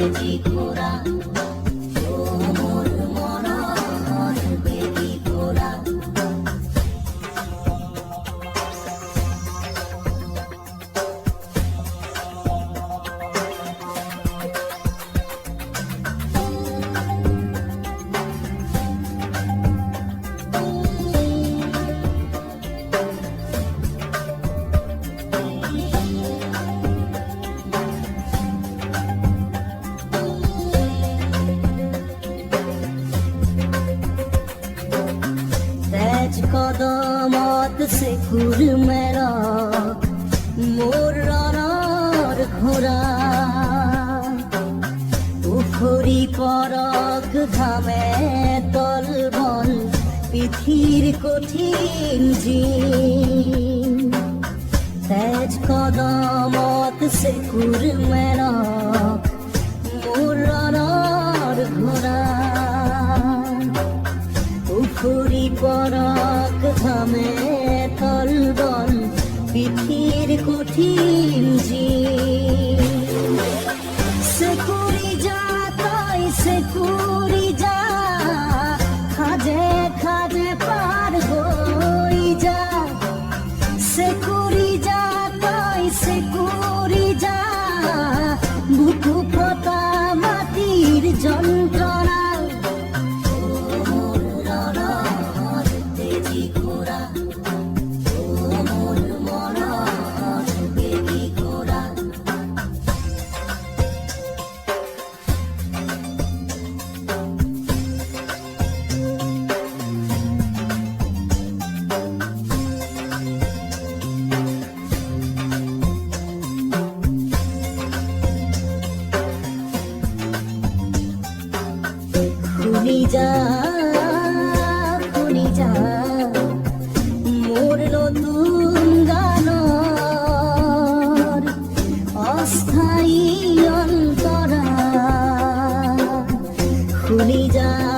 তেজি ঘোড়া মোর মরণ বেদি ঘোড়া কদমত সে কুর মেরা মোর রণর ঘোড়া পুখুরি পরক ঘামে তল বল পিঠির কঠিন জিন তেজ কদমত সে কুর মেরা মোর রণর ঘোড়া পুখুরি পরক ঘামে তলবল পিঠির কঠিন জিন সেকুরি যা তাই সেকুরি যা খাজে খাজে পার হই যা সেকুরি যা তাই সেকুরি যা বুকু ফোটা মাটির যন্ত্রণা খুনি যা মোর নতুন গানৰ অস্থায়ী অন্তৰা খুনি যা